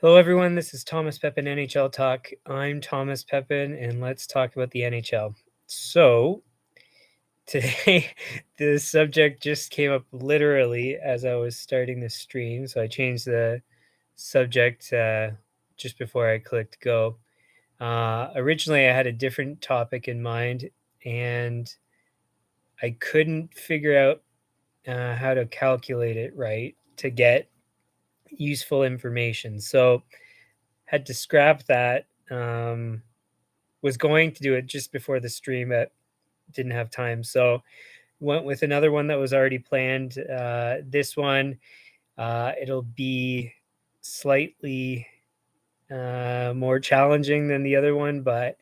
Hello, everyone. This is Thomas Pepin NHL Talk. I'm Thomas Pepin, and let's talk about the NHL. So, today, the subject just came up literally as I was starting the stream. So, I changed the subject just before I clicked go. Originally, I had a different topic in mind, and I couldn't figure out how to calculate it right to get useful information. So, had to scrap that. Was going to do it just before the stream, but didn't have time. So went with another one that was already planned. This one, it'll be slightly more challenging than the other one, but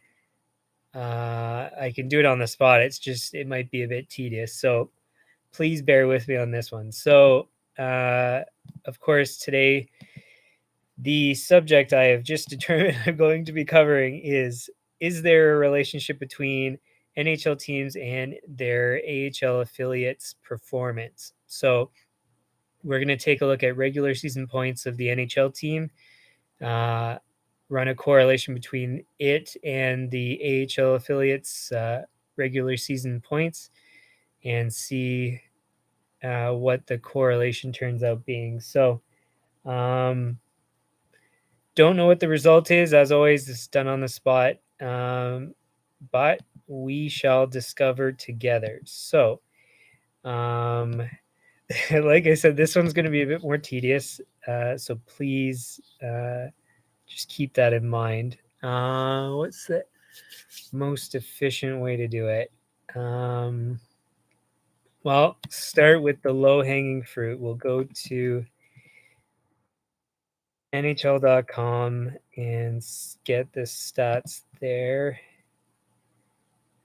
I can do it on the spot. It might be a bit tedious. So please bear with me on this one. So, of course, today, the subject I have just determined I'm going to be covering is there a relationship between NHL teams and their AHL affiliates' performance? So we're going to take a look at regular season points of the NHL team, run a correlation between it and the AHL affiliates' regular season points, and see what the correlation turns out being. So, don't know what the result is. As always, this is done on the spot, but we shall discover together. So, like I said, this one's going to be a bit more tedious. So please just keep that in mind. What's the most efficient way to do it? Well, start with the low-hanging fruit. We'll go to NHL.com and get the stats there.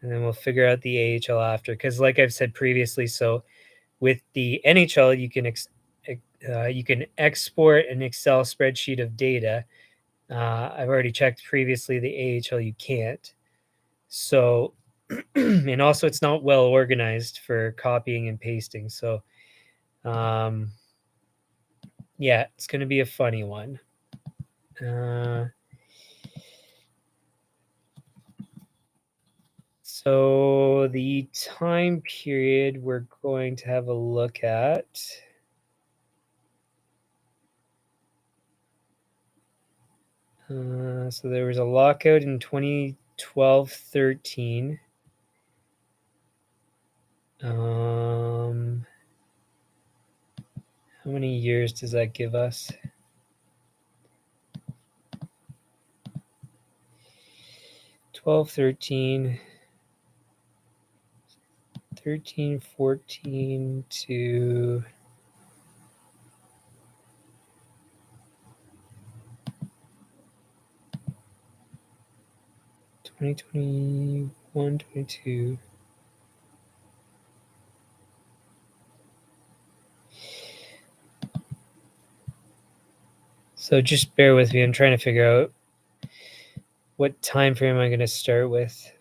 And then we'll figure out the AHL after. Because like I've said previously, so with the NHL, you can export an Excel spreadsheet of data. I've already checked previously the AHL you can't. So, and also it's not well organized for copying and pasting. So, yeah, it's going to be a funny one. So the time period we're going to have a look at. So there was a lockout in 2012-13. How many years does that give us? Twelve, 13, 14 to 2021, 22. So just bear with me. I'm trying to figure out what time frame I'm going to start with.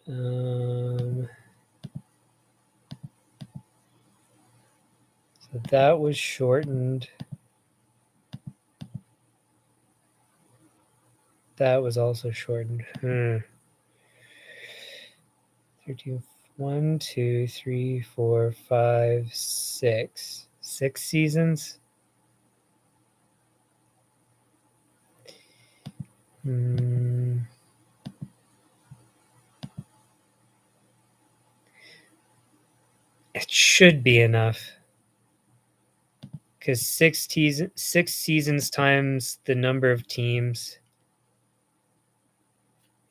So that was shortened. That was also shortened. 13, 1, 2, 3, 4, 5, 6. 6 seasons. It should be enough. Because 6 seasons times the number of teams,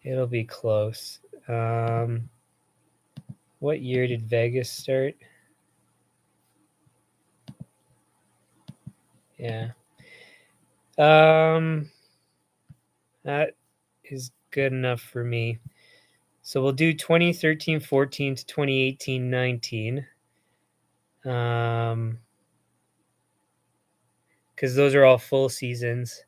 it'll be close. What year did Vegas start? Yeah. That is good enough for me. So we'll do 2013-14 to 2018-19. Because those are all full seasons.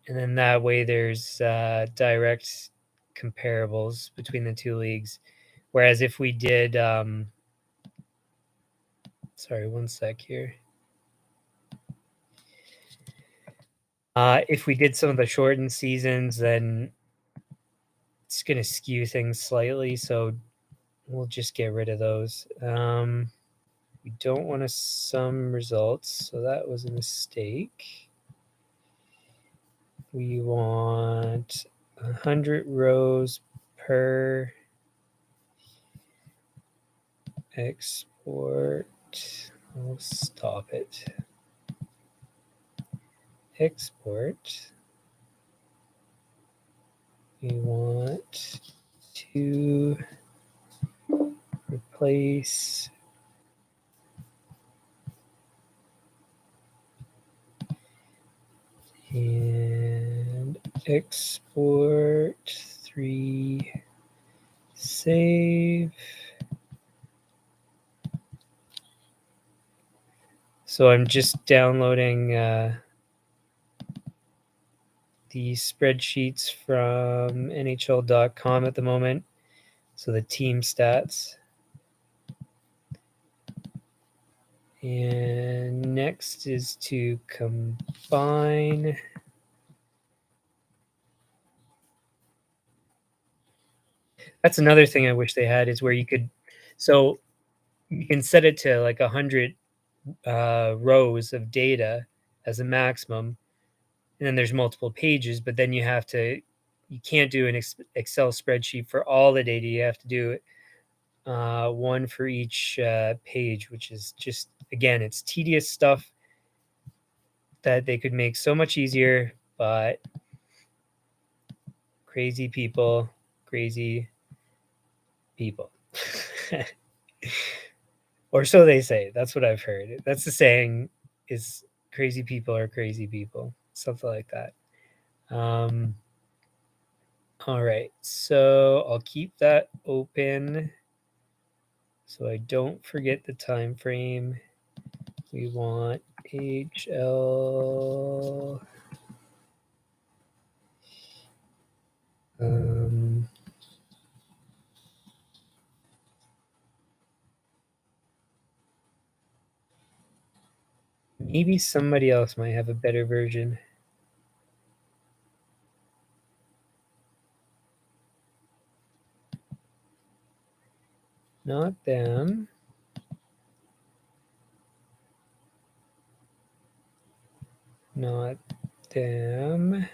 And then that way there's direct comparables between the two leagues. Whereas if we did, sorry, one sec here. If we did some of the shortened seasons, then it's gonna skew things slightly, so we'll just get rid of those. We don't want to sum results, so that was a mistake. We want 100 rows per export. I'll stop it. Export. We want to replace and export 3, save. So I'm just downloading these spreadsheets from NHL.com at the moment. So the team stats. And next is to combine. That's another thing I wish they had is where you could, so you can set it to like 100 rows of data as a maximum, and then there's multiple pages, but then you can't do an Excel spreadsheet for all the data. You have to do one for each page, which is just, again, it's tedious stuff that they could make so much easier, but crazy people, crazy people. Or so they say. That's what I've heard. That's the saying, is crazy people are crazy people. Something like that. All right. So I'll keep that open so I don't forget the time frame. We want AHL. Maybe somebody else might have a better version. Not them. Not them.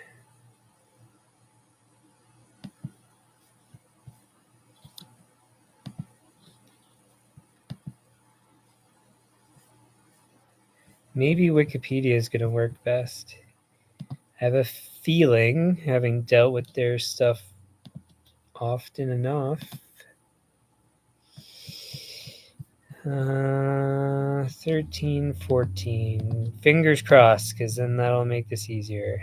Maybe Wikipedia is going to work best. I have a feeling, having dealt with their stuff often enough. 13, 14. Fingers crossed, because then that'll make this easier.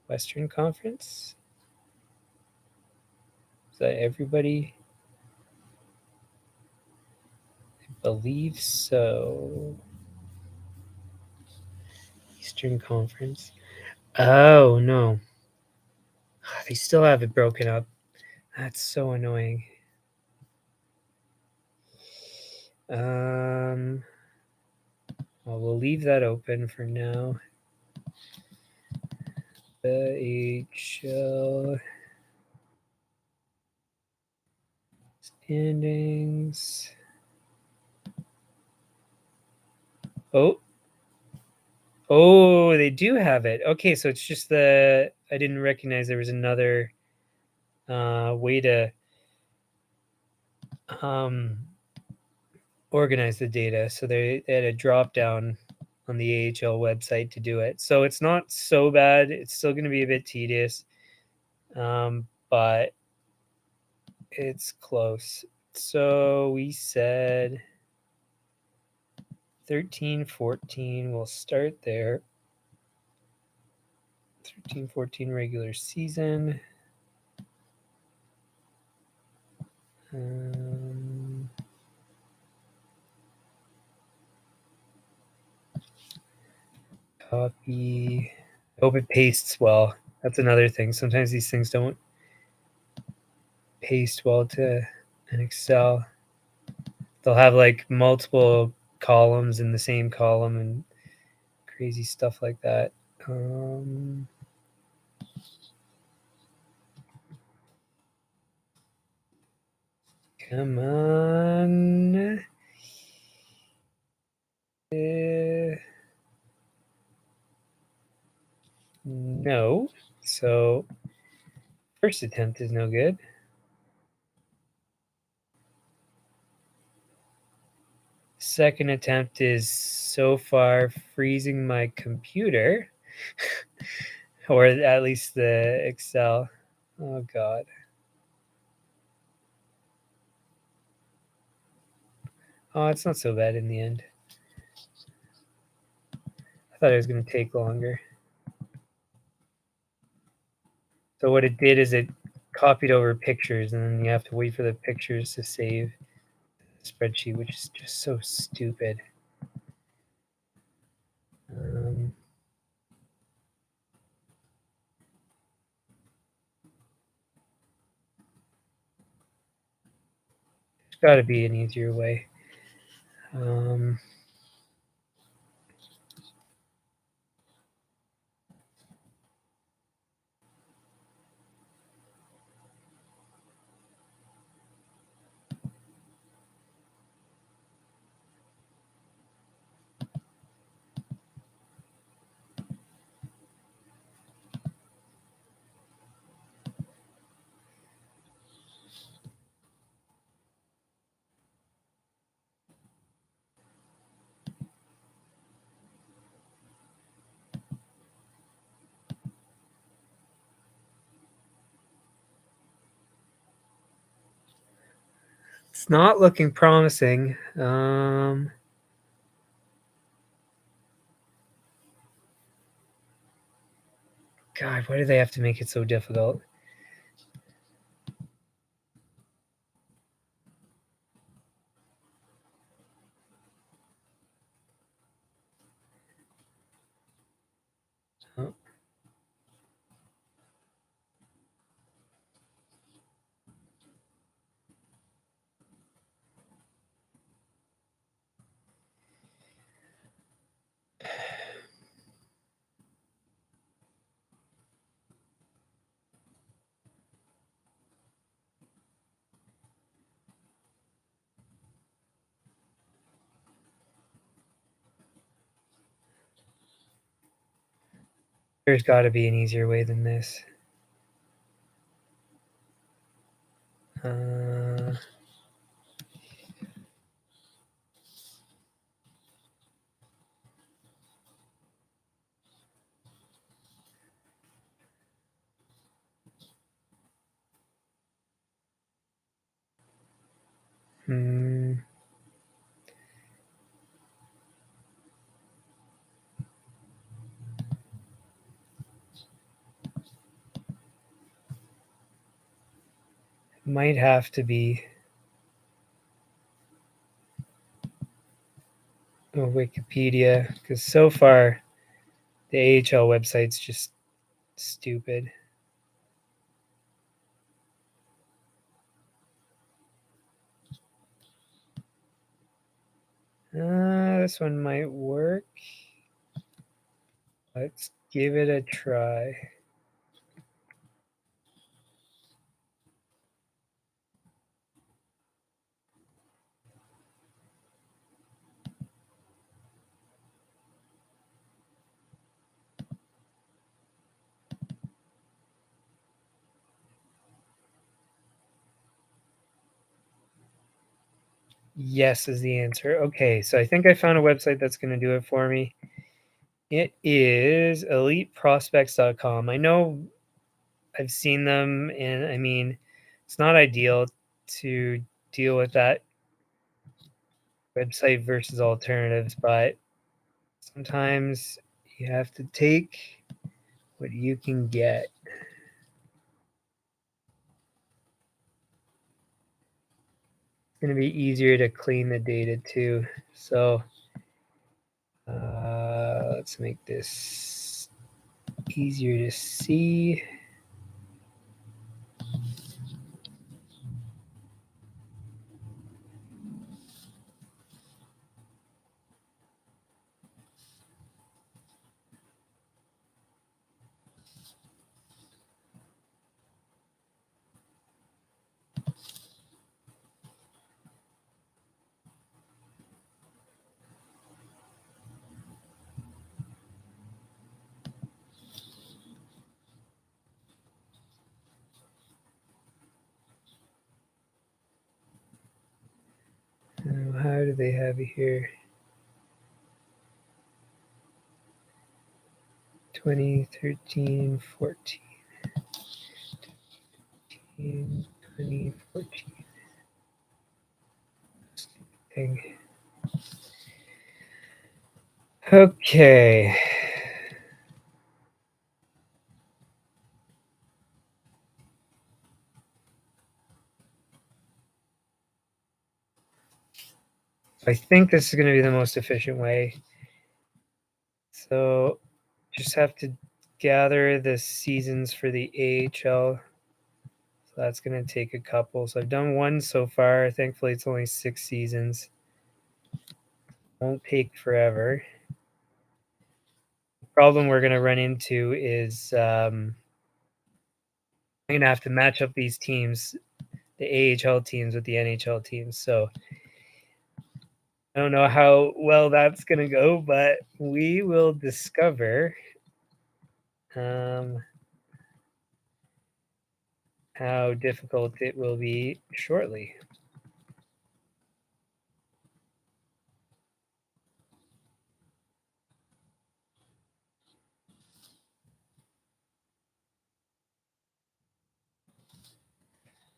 Western Conference? Is that everybody? I believe so. Eastern Conference. Oh, no. They still have it broken up. That's so annoying. Well, we'll leave that open for now. AHL standings. Oh, they do have it. Okay, so it's just I didn't recognize there was another way to organize the data. So they had a drop down on the AHL website to do it. So it's not so bad. It's still going to be a bit tedious, but it's close. So we said 13, 14. We'll start there. 13, 14 regular season. Copy. I hope it pastes well. That's another thing. Sometimes these things don't paste well to an Excel. They'll have like multiple columns in the same column and crazy stuff like that. Come on. No. So first attempt is no good. Second attempt is so far freezing my computer, or at least the Excel. Oh, God. Oh, it's not so bad in the end. I thought it was going to take longer. So what it did is it copied over pictures, and then you have to wait for the pictures to save the spreadsheet, which is just so stupid. There's got to be an easier way. It's not looking promising. God, why do they have to make it so difficult? Oh. There's got to be an easier way than this. Might have to be Wikipedia, because so far the AHL website's just stupid. This one might work. Let's give it a try. Yes is the answer. Okay, so I think I found a website that's going to do it for me. It is eliteprospects.com. I know I've seen them, and I mean, it's not ideal to deal with that website versus alternatives, but sometimes you have to take what you can get. It's going to be easier to clean the data too. So let's make this easier to see. So how do they have it here? 2013, 14. 2014. Thing. Okay. I think this is going to be the most efficient way. So just have to gather the seasons for the AHL. So that's going to take a couple. So I've done one so far. Thankfully, it's only 6 seasons. Won't take forever. The problem we're going to run into is I'm going to have to match up these teams, the AHL teams with the NHL teams. So I don't know how well that's going to go, but we will discover how difficult it will be shortly.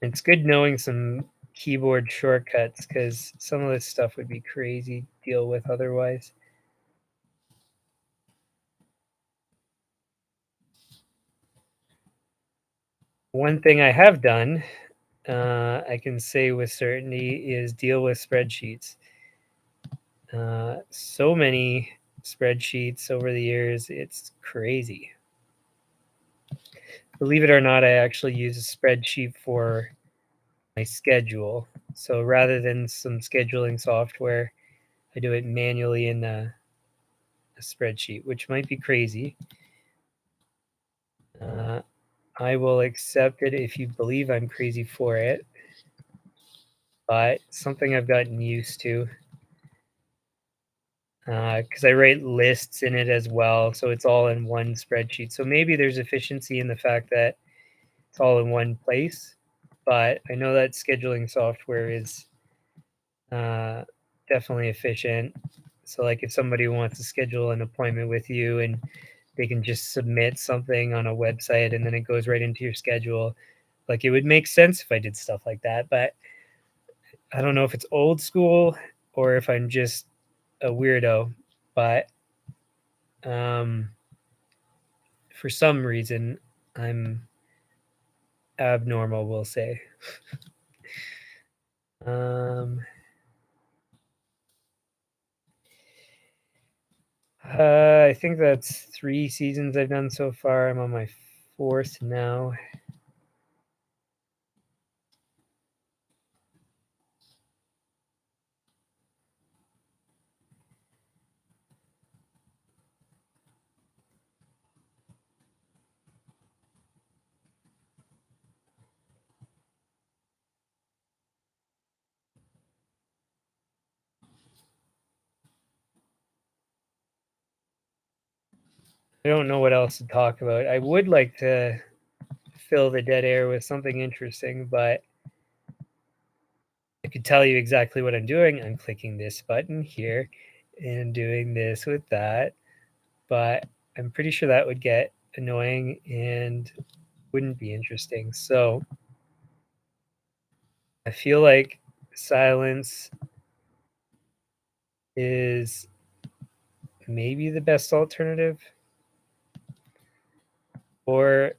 It's good knowing some keyboard shortcuts because some of this stuff would be crazy to deal with otherwise. One thing I have done, I can say with certainty, is deal with spreadsheets. So many spreadsheets over the years, it's crazy. Believe it or not, I actually use a spreadsheet for my schedule. So rather than some scheduling software, I do it manually in a spreadsheet, which might be crazy. I will accept it if you believe I'm crazy for it, but something I've gotten used to because I write lists in it as well, so it's all in one spreadsheet. So maybe there's efficiency in the fact that it's all in one place, but I know that scheduling software is uh, definitely efficient. So, like, if somebody wants to schedule an appointment with you and they can just submit something on a website and then it goes right into your schedule, like, it would make sense if I did stuff like that. But I don't know if it's old school or if I'm just a weirdo. But um, for some reason, I'm abnormal, we'll say. Um, I think that's 3 seasons I've done so far. I'm on my 4th now. I don't know what else to talk about. I would like to fill the dead air with something interesting, but I could tell you exactly what I'm doing. I'm clicking this button here and doing this with that, but I'm pretty sure that would get annoying and wouldn't be interesting. So I feel like silence is maybe the best alternative, or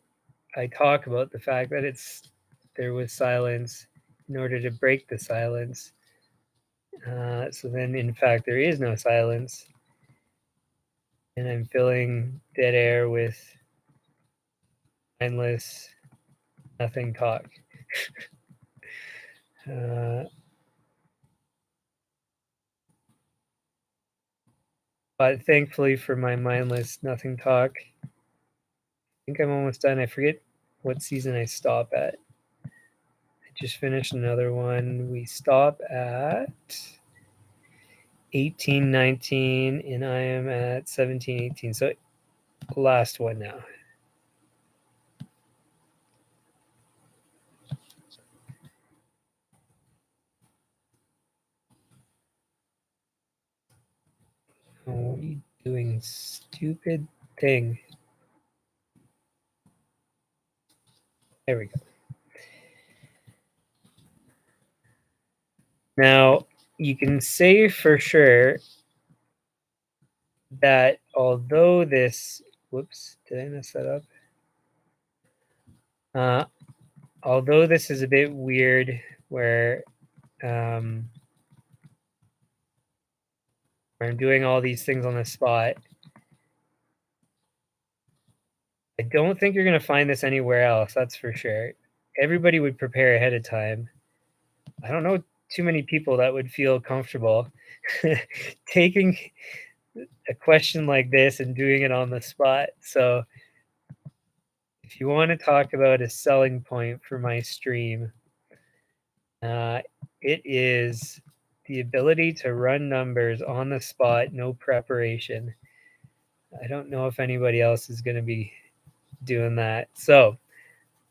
I talk about the fact that there was silence in order to break the silence. So then, in fact, there is no silence, and I'm filling dead air with mindless nothing talk. Uh, but thankfully for my mindless nothing talk, I think I'm almost done. I forget what season I stop at. I just finished another one. We stop at 18-19, and I am at 17-18. So last one now. Oh, what are you doing, stupid thing? There we go. Now, you can say for sure that although this, whoops, did I mess that up? Although this is a bit weird, where I'm doing all these things on the spot, I don't think you're going to find this anywhere else, that's for sure. Everybody would prepare ahead of time. I don't know too many people that would feel comfortable taking a question like this and doing it on the spot. So if you want to talk about a selling point for my stream, it is the ability to run numbers on the spot, no preparation. I don't know if anybody else is going to be doing that. So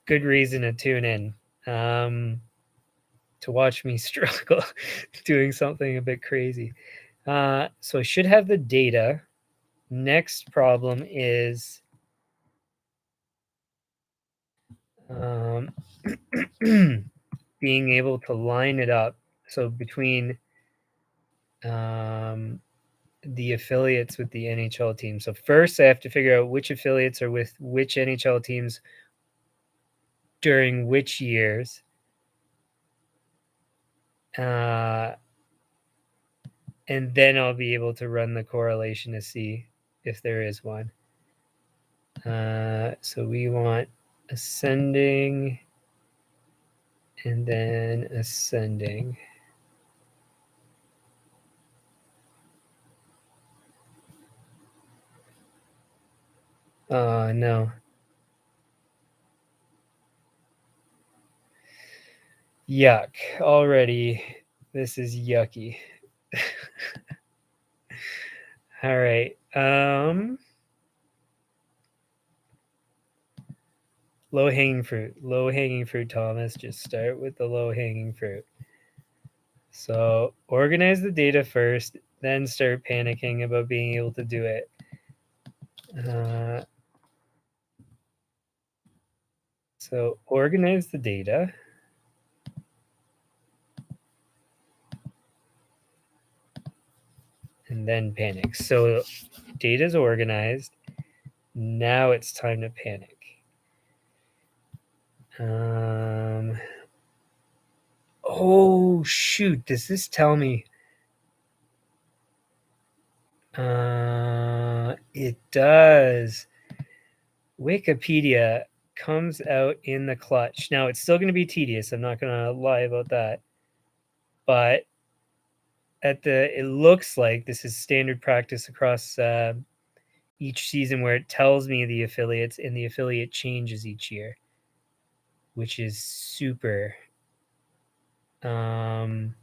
good reason to tune in, to watch me struggle doing something a bit crazy. So I should have the data. Next problem is being able to line it up. So between the affiliates with the NHL team. So first I have to figure out which affiliates are with which NHL teams during which years. And then I'll be able to run the correlation to see if there is one. So we want ascending and then ascending. No. Yuck. Already, this is yucky. All right. Low-hanging fruit. Low-hanging fruit, Thomas. Just start with the low-hanging fruit. So organize the data first, then start panicking about being able to do it. So organize the data. And then panic. So data is organized. Now it's time to panic. Oh, shoot. Does this tell me? It does. Wikipedia comes out in the clutch. Now, it's still going to be tedious. I'm not going to lie about that. But it looks like this is standard practice across each season, where it tells me the affiliates, and the affiliate changes each year, which is super. And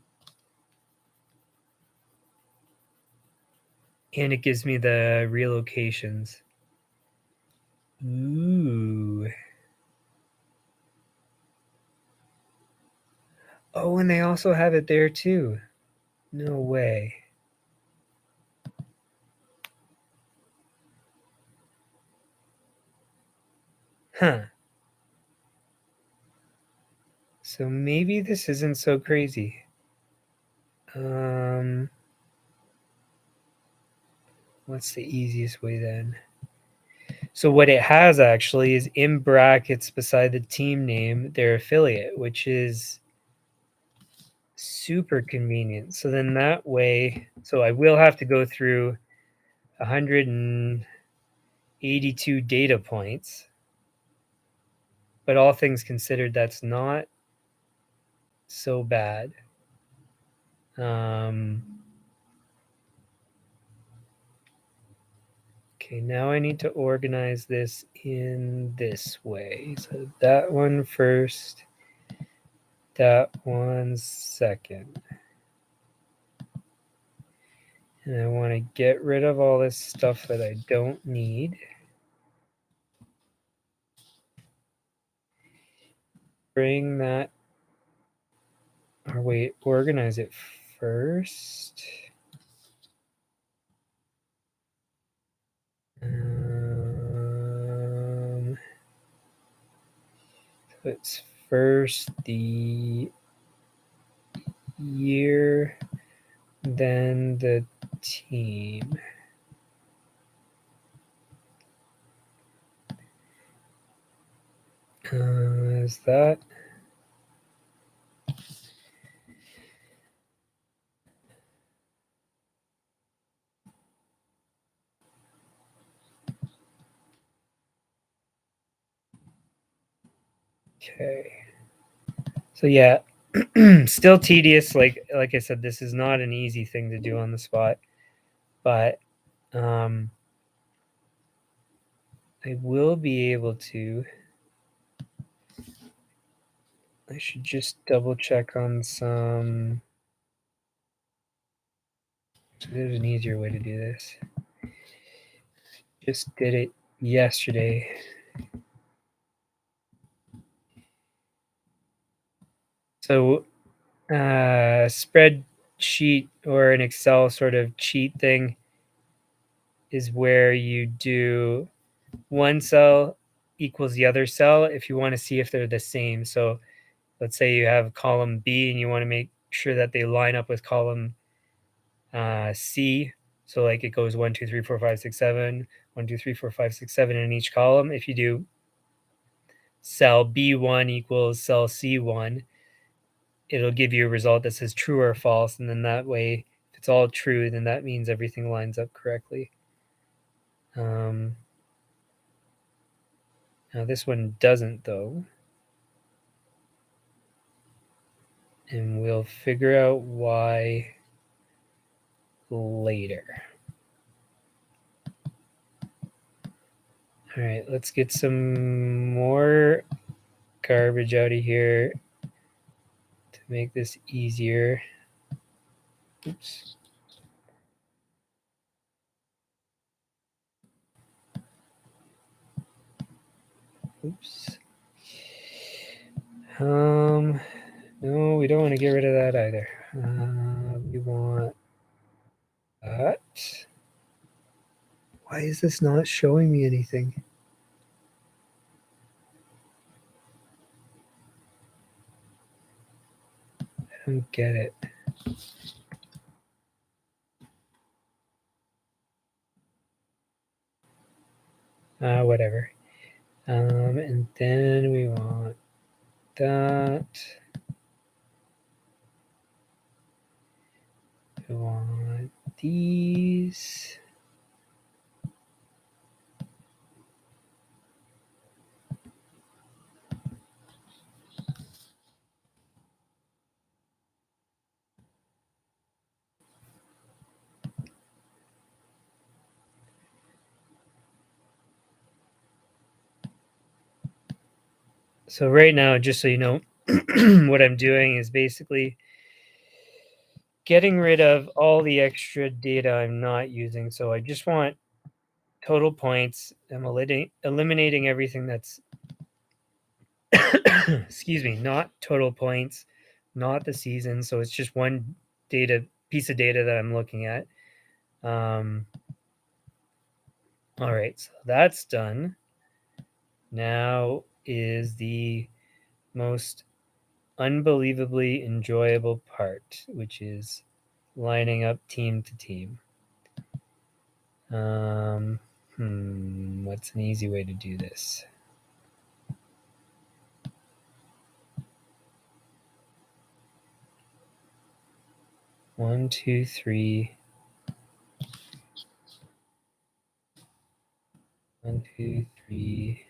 it gives me the relocations. Ooh. Oh, and they also have it there too. No way. Huh. So maybe this isn't so crazy. What's the easiest way then? So what it has actually is in brackets beside the team name, their affiliate, which is super convenient. So then that way, so I will have to go through 182 data points, but all things considered, that's not so bad. Okay, now I need to organize this in this way. So that one first, that one second. And I want to get rid of all this stuff that I don't need. Bring that, or wait, organize it first. it's first the year, then the team. Is that? Okay. So yeah, still tedious. Like I said, this is not an easy thing to do on the spot, but I will be able to. I should just double check on some. There's an easier way to do this. Just did it yesterday. So, spreadsheet or an Excel sort of cheat thing is where you do one cell equals the other cell if you want to see if they're the same. So, let's say you have column B and you want to make sure that they line up with column C. So, like it goes 1, 2, 3, 4, 5, 6, 7, 1, 2, 3, 4, 5, 6, 7 in each column. If you do cell B1 equals cell C1, it'll give you a result that says true or false. And then that way, if it's all true, then that means everything lines up correctly. Now, this one doesn't, though. And we'll figure out why later. All right, let's get some more garbage out of here to make this easier. Oops. Oops. No, we don't want to get rid of that either. We want that. Why is this not showing me anything? I don't get it. Whatever. And then we want that. We want these. So right now, just so you know, what I'm doing is basically getting rid of all the extra data I'm not using. So I just want total points. I'm eliminating everything that's, excuse me, not total points, not the season. So it's just one piece of data that I'm looking at. All right, so that's done. Now is the most unbelievably enjoyable part, which is lining up team to team. What's an easy way to do this? One, two, three. 1, 2, 3.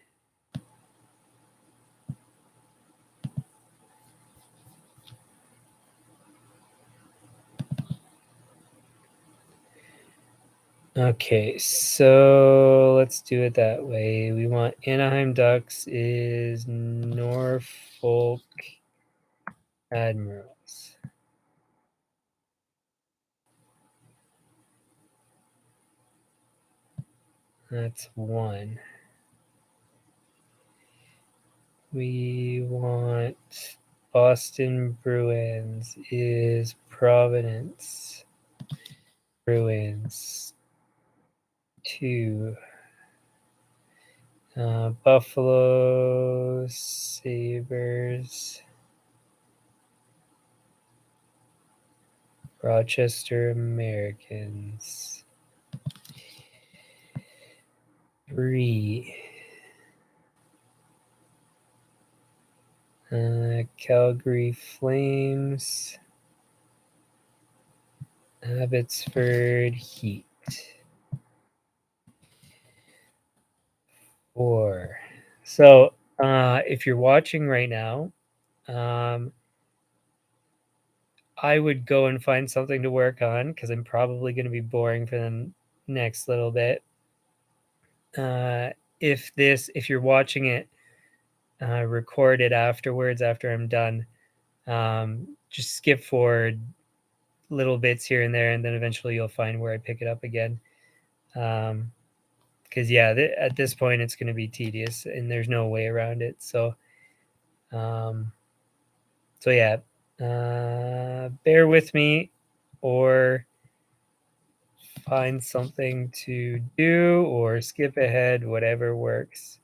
Okay, so let's do it that way. We want Anaheim Ducks is Norfolk Admirals. That's 1. We want Boston Bruins is Providence Bruins 2. Buffalo Sabres, Rochester Americans. 3. Calgary Flames, Abbotsford Heat. 4. So, if you're watching right now, I would go and find something to work on because I'm probably going to be boring for the next little bit. If you're watching it, record it afterwards after I'm done. Just skip forward little bits here and there, and then eventually you'll find where I pick it up again. Because at this point it's going to be tedious, and there's no way around it. So, bear with me, or find something to do, or skip ahead, whatever works.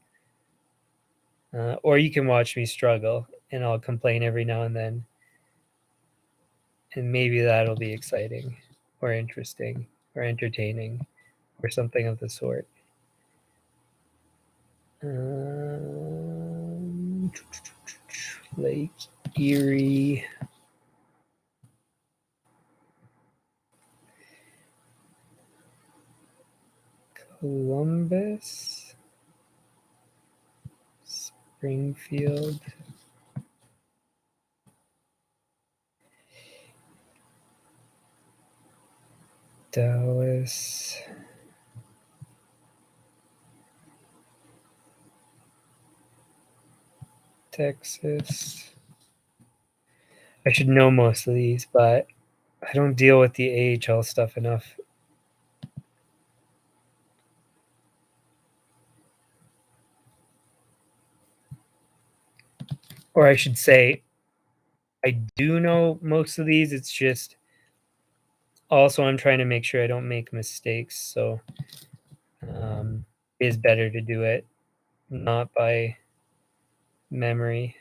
Or you can watch me struggle, and I'll complain every now and then. And maybe that'll be exciting, or interesting, or entertaining, or something of the sort. Lake Erie. Columbus. Springfield. Dallas. Texas. I should know most of these, but I don't deal with the AHL stuff enough. Or I should say, I do know most of these. It's just also I'm trying to make sure I don't make mistakes. So it is better to do it not by memory.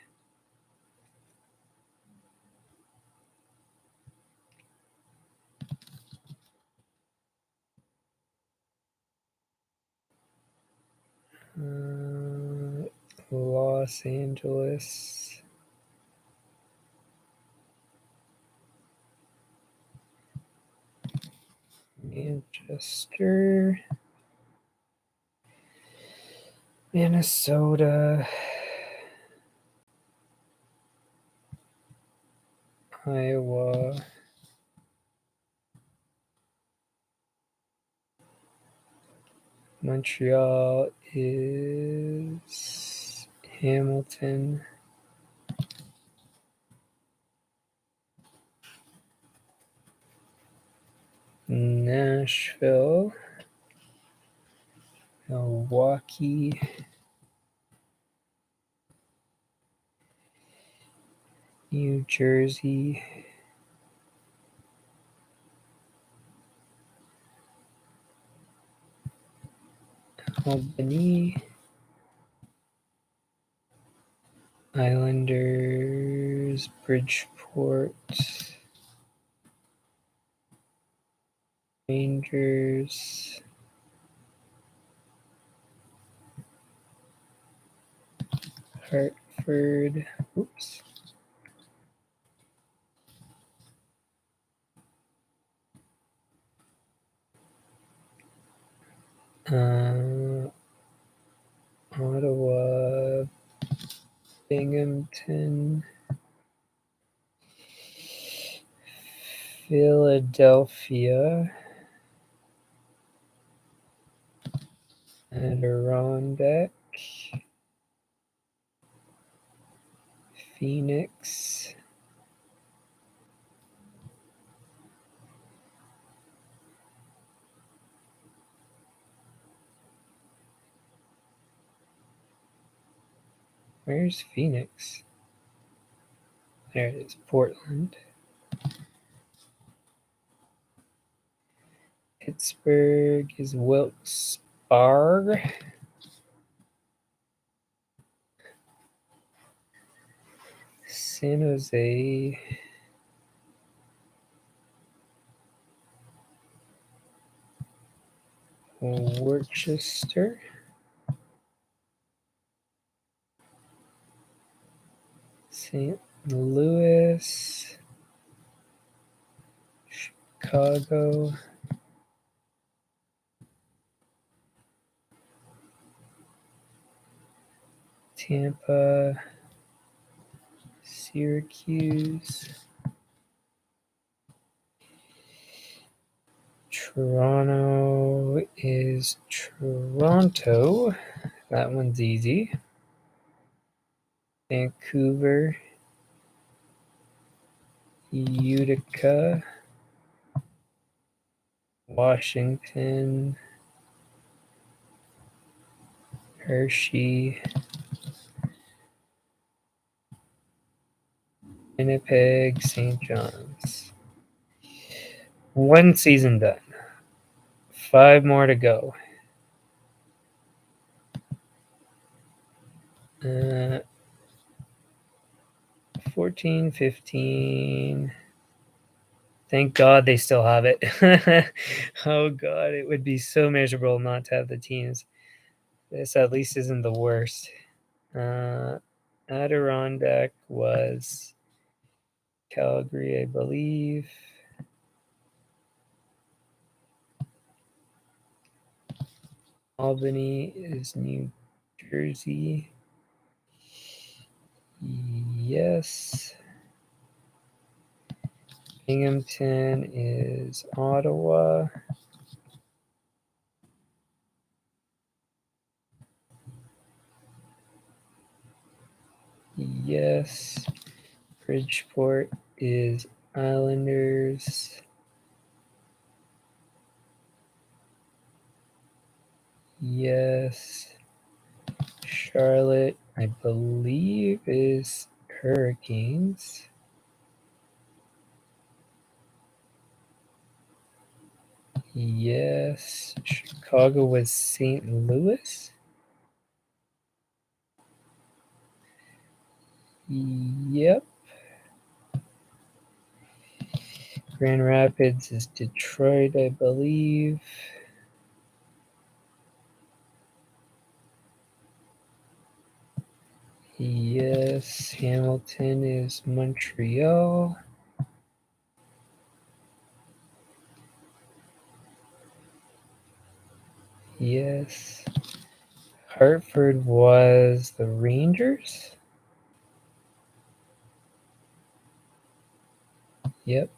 Los Angeles. Manchester. Minnesota. Iowa. Montreal is Hamilton. Nashville. Milwaukee. New Jersey. Albany. Islanders. Bridgeport. Rangers. Hartford. Oops. Ottawa. Binghamton. Philadelphia. Adirondack. Phoenix. Where's Phoenix? There it is. Portland. Pittsburgh is Wilkes-Barre. San Jose. Worcester. St. Louis. Chicago. Tampa. Syracuse. Toronto is Toronto. That one's easy. Vancouver. Utica. Washington. Hershey. Winnipeg. St. John's. One season done. 5 more to go. 14, 15. Thank God they still have it. Oh God, it would be so miserable not to have the teams. This at least isn't the worst. Adirondack was Calgary, I believe. Albany is New Jersey. Yes. Binghamton is Ottawa. Yes. Bridgeport is Islanders. Yes. Charlotte, I believe, is Hurricanes. Yes. Chicago was St. Louis. Yep. Grand Rapids is Detroit, I believe. Yes. Hamilton is Montreal. Yes. Hartford was the Rangers. Yep.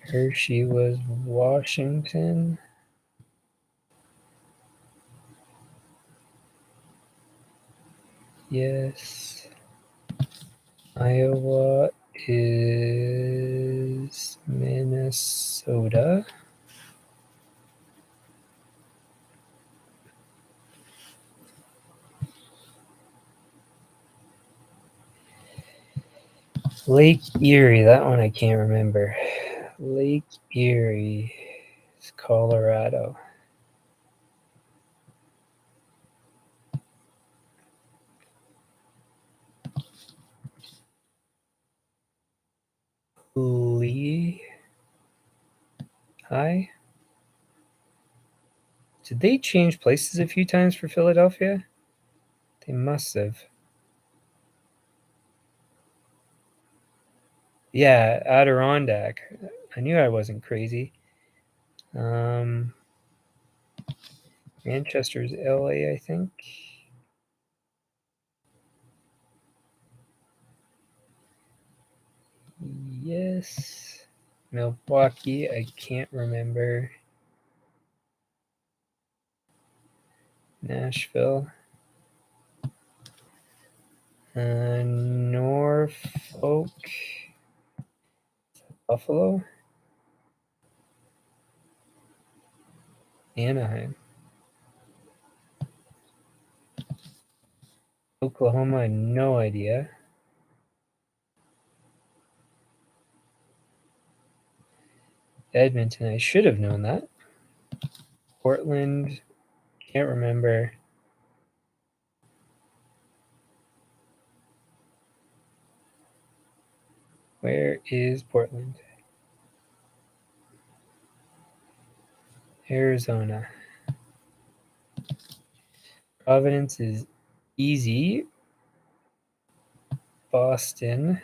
Hershey was Washington. Yes. Iowa is Minnesota. Lake Erie, that one I can't remember. Lake Erie is Colorado. Lee High. Did they change places a few times for Philadelphia? They must have. Yeah, Adirondack. I knew I wasn't crazy. Manchester's LA, I think. Yes. Milwaukee, I can't remember. Nashville. Norfolk. Buffalo. Anaheim. Oklahoma, I have no idea. Edmonton, I should have known that. Portland, can't remember. Where is Portland? Arizona. Providence is easy. Boston.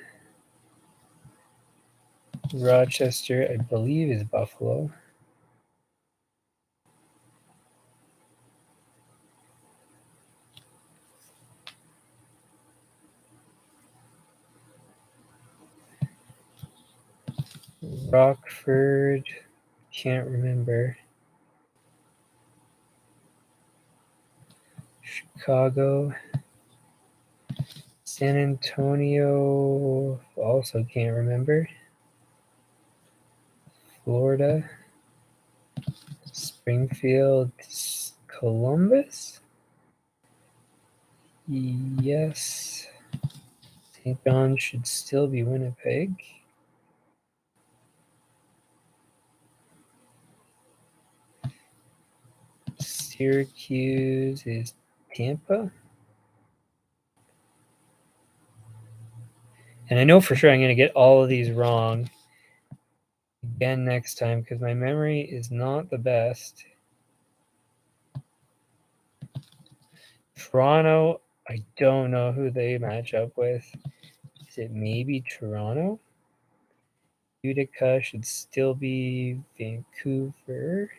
Rochester, I believe, is Buffalo. Rockford, can't remember. Chicago. San Antonio, also can't remember. Florida. Springfield, Columbus. Yes. St. John should still be Winnipeg. Syracuse is Tampa. And I know for sure I'm going to get all of these wrong again next time because my memory is not the best. Toronto, I don't know who they match up with. Is it maybe Toronto? Utica should still be Vancouver.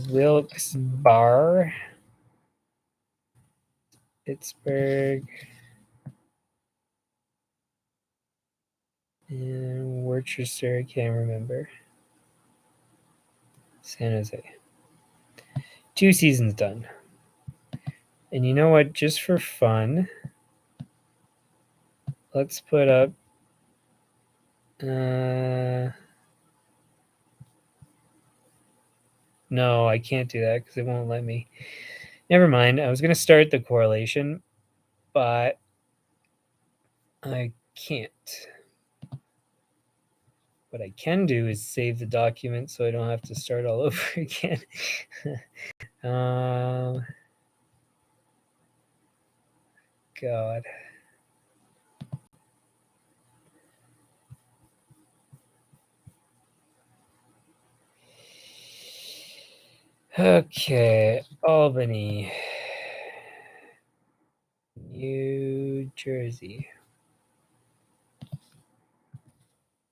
Wilkes-Barre. Pittsburgh. And Worcester, I can't remember. San Jose. 2 seasons done. And you know what? Just for fun, let's put up. No, I can't do that because it won't let me. Never mind. I was going to start the correlation, but I can't. What I can do is save the document so I don't have to start all over again. God. Okay, Albany, New Jersey,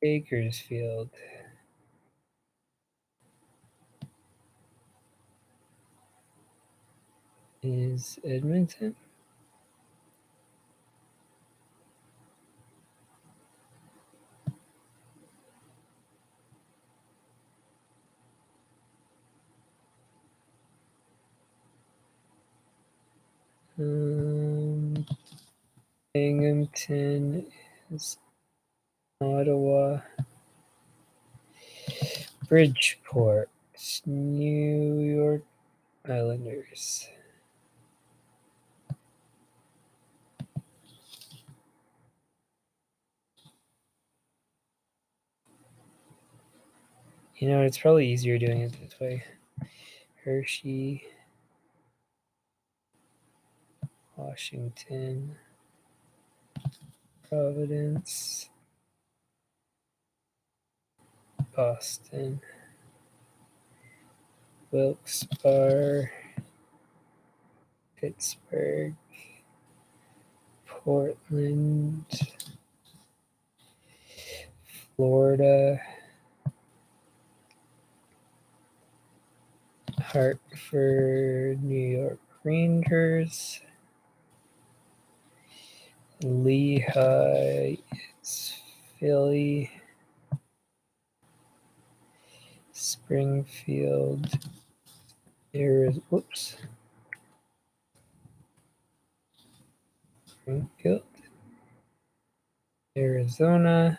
Bakersfield, is Edmonton? Binghamton is Ottawa. Bridgeport, New York Islanders. You know, it's probably easier doing it this way. Hershey, Washington, Providence, Boston, Wilkes-Barre, Pittsburgh, Portland, Florida, Hartford, New York Rangers, Lehigh, it's Philly, Springfield, Springfield, Arizona,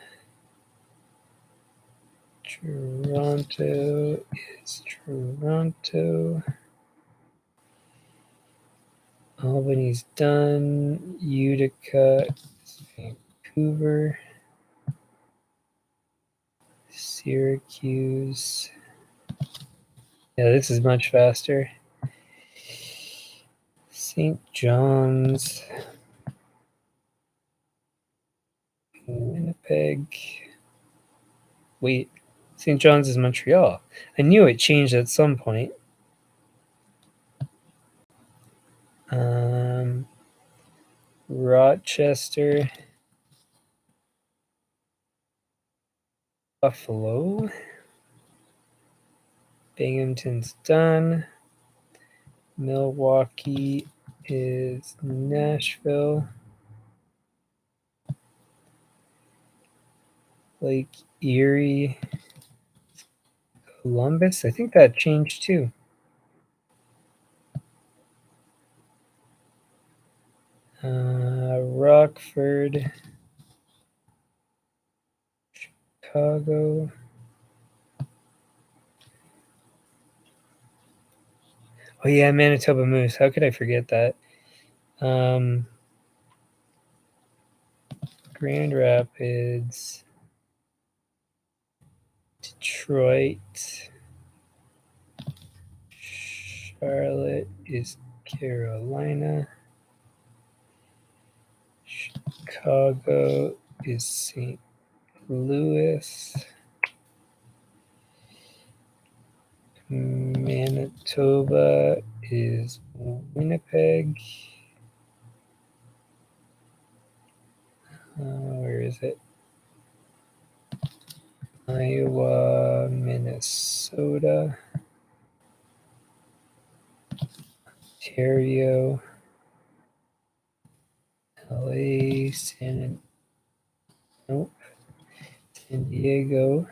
Toronto is Toronto. Albany's done. Utica is Vancouver. Syracuse. Yeah, this is much faster. St. John's, Winnipeg. Wait, St. John's is Montreal. I knew it changed at some point. Rochester, Buffalo, Binghamton's done. Milwaukee is Nashville. Lake Erie, Columbus. I think that changed too. Rockford, Chicago. Oh yeah, Manitoba Moose. How could I forget that? Grand Rapids, Detroit, Charlotte is Carolina, Chicago is St. Louis, Manitoba is Winnipeg. Where is it? Iowa, Minnesota, Ontario, LA, San Diego,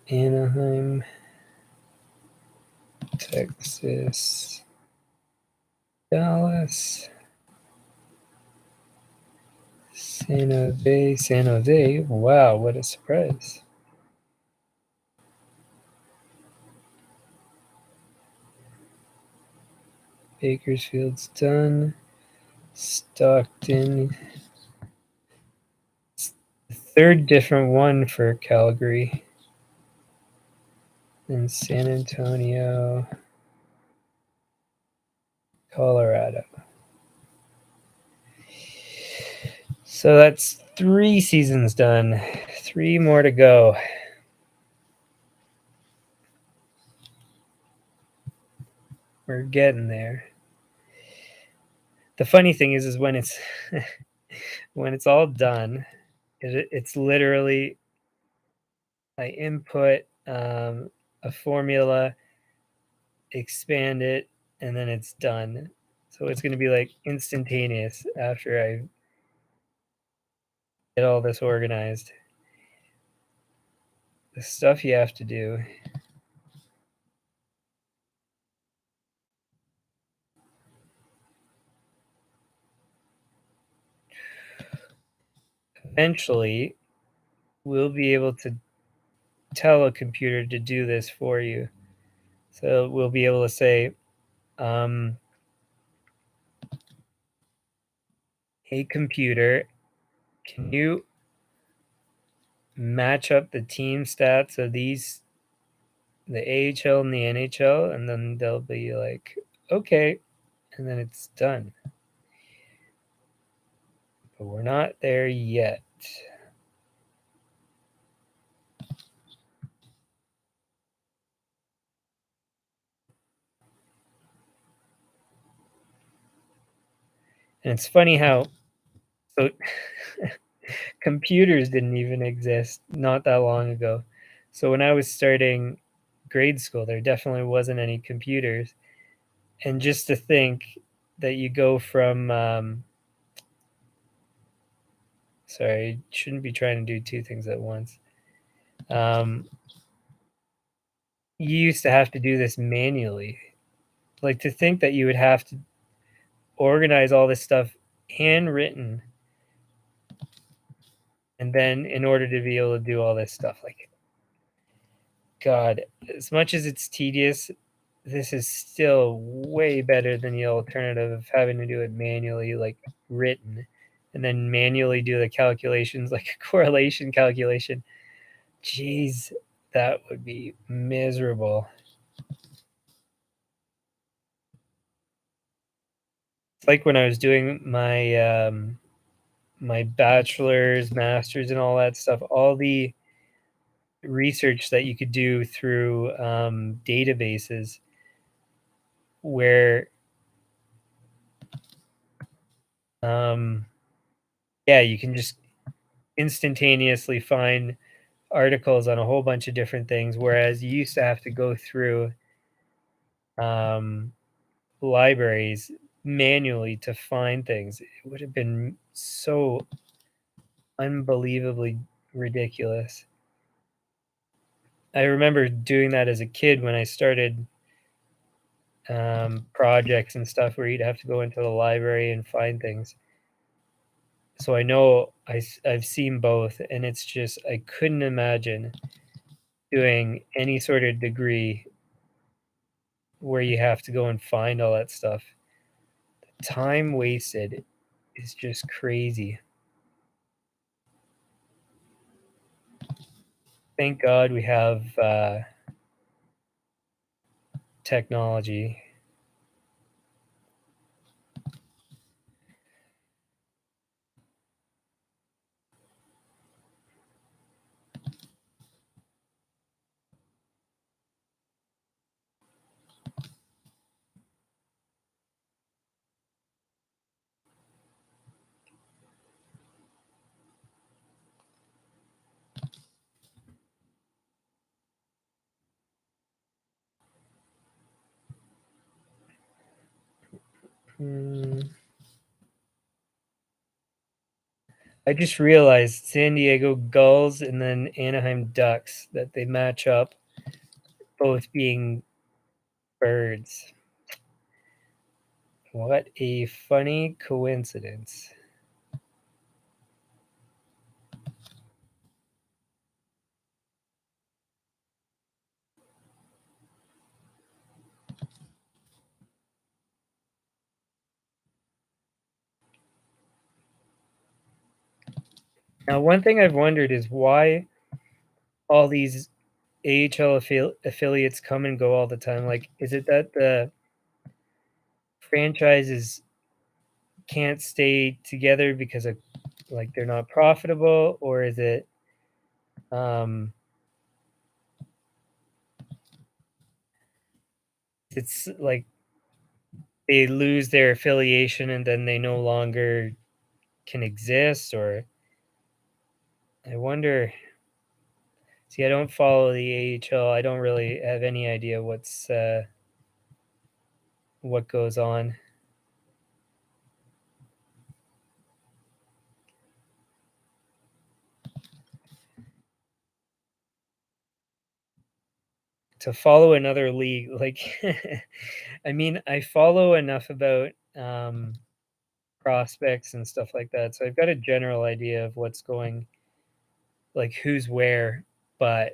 Anaheim, Texas, Dallas, San Jose. Wow, what a surprise. Bakersfield's done. Stockton. It's the third different one for Calgary. Then San Antonio, Colorado. So that's 3 seasons done. 3 more to go. We're getting there. The funny thing is when it's when it's all done, it's literally I input a formula, expand it, and then it's done. So it's going to be like instantaneous after I get all this organized. The stuff you have to do. Eventually, we'll be able to tell a computer to do this for you. So we'll be able to say, hey, computer, can you match up the team stats of these, the AHL and the NHL? And then they'll be like, okay. And then it's done. But we're not there yet. And it's funny how so computers didn't even exist not that long ago. So when I was starting grade school, there definitely wasn't any computers. And just to think that you go from sorry, shouldn't be trying to do 2 things at once. You used to have to do this manually. Like to think that you would have to organize all this stuff handwritten, and then in order to be able to do all this stuff, like, God, as much as it's tedious, this is still way better than the alternative of having to do it manually, like written, and then manually do the calculations, like a correlation calculation. Jeez, that would be miserable. It's like when I was doing my bachelor's, master's, and all that stuff, all the research that you could do through, databases where, um yeah, you can just instantaneously find articles on a whole bunch of different things, whereas you used to have to go through, um, libraries manually to find things. It would have been so unbelievably ridiculous. I remember doing that as a kid when I started, projects and stuff where you'd have to go into the library and find things. So I know I've seen both, and it's just I couldn't imagine doing any sort of degree where you have to go and find all that stuff. Time wasted is just crazy. Thank God we have, technology. Mm, I just realized San Diego Gulls and then Anaheim Ducks, that they match up, both being birds. What a funny coincidence. Now, one thing I've wondered is why all these AHL affiliates come and go all the time. Like, is it that the franchises can't stay together because of like they're not profitable, or is it um it's like they lose their affiliation and then they no longer can exist? Or I wonder. See, I don't follow the AHL. I don't really have any idea what goes on. To follow another league, like, I mean, I follow enough about prospects and stuff like that, so I've got a general idea of what's going, like who's where, but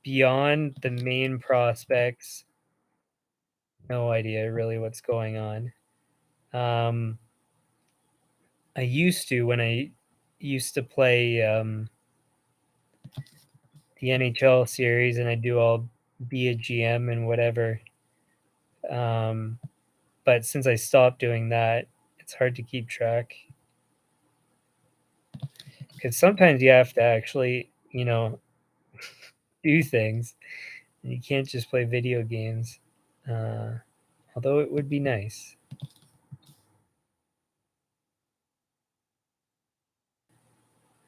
beyond the main prospects, no idea really what's going on. Um, I used to when I used to play the NHL series, and I do all be a GM and whatever. Um, but since I stopped doing that, it's hard to keep track because sometimes you have to actually, do things. And you can't just play video games. Uh, Although it would be nice.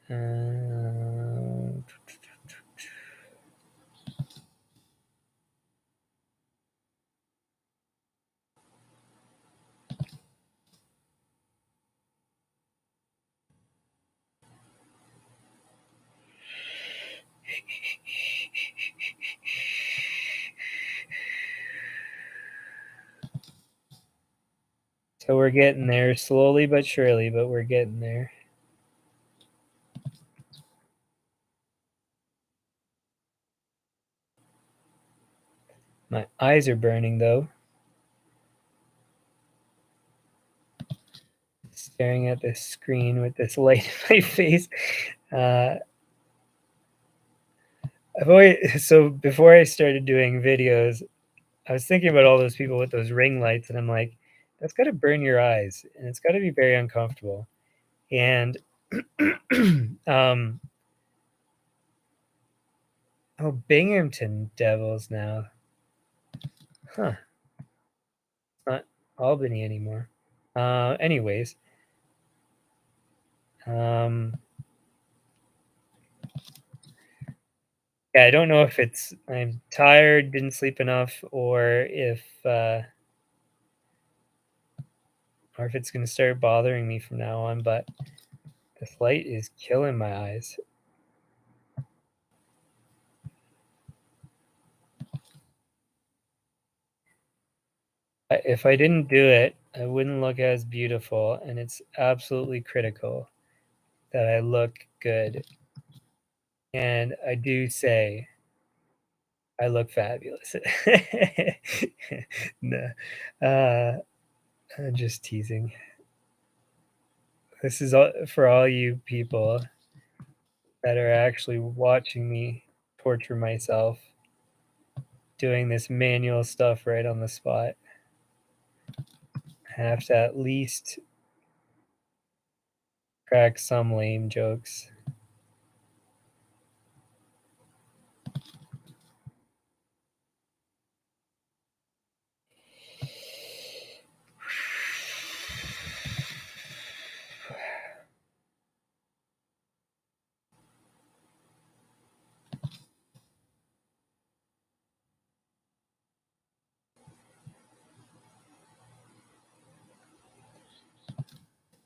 Uh, so we're getting there slowly but surely, but we're getting there. My eyes are burning though, staring at this screen with this light in my face. Uh, I've always so before I started doing videos, I was thinking about all those people with those ring lights, and I'm like, that's gotta burn your eyes, and it's gotta be very uncomfortable. And, um oh, Binghamton Devils now. Huh, not Albany anymore. Anyways, um, yeah, I don't know if it's I'm tired, didn't sleep enough, or if it's gonna start bothering me from now on, but this light is killing my eyes. If I didn't do it, I wouldn't look as beautiful, and it's absolutely critical that I look good. And I do say I look fabulous. No, uh, I'm just teasing. This is all for all you people that are actually watching me torture myself doing this manual stuff right on the spot. I have to at least crack some lame jokes.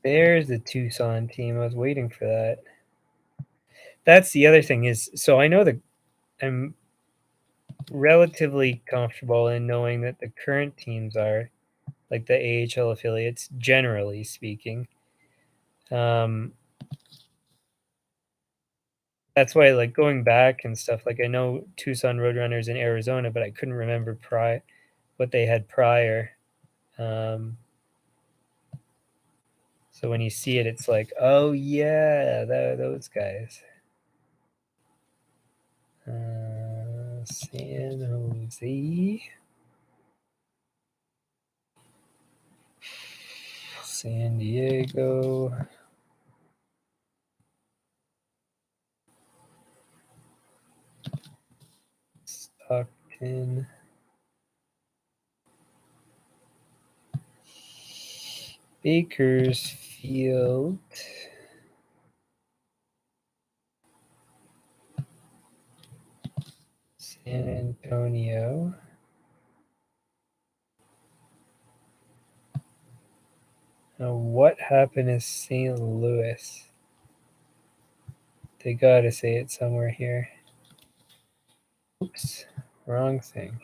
There's the Tucson team. I was waiting for that. That's the other thing is so I know that I'm relatively comfortable in knowing that the current teams are like the AHL affiliates, generally speaking. Um, that's why, like going back and stuff. Like I know Tucson Roadrunners in Arizona, but I couldn't remember what they had prior. Um, so when you see it, it's like, oh yeah, those guys. San Jose, San Diego. Stockton, Bakersfield, San Antonio, now what happened to St. Louis? They gotta say it somewhere here. Oops, wrong thing.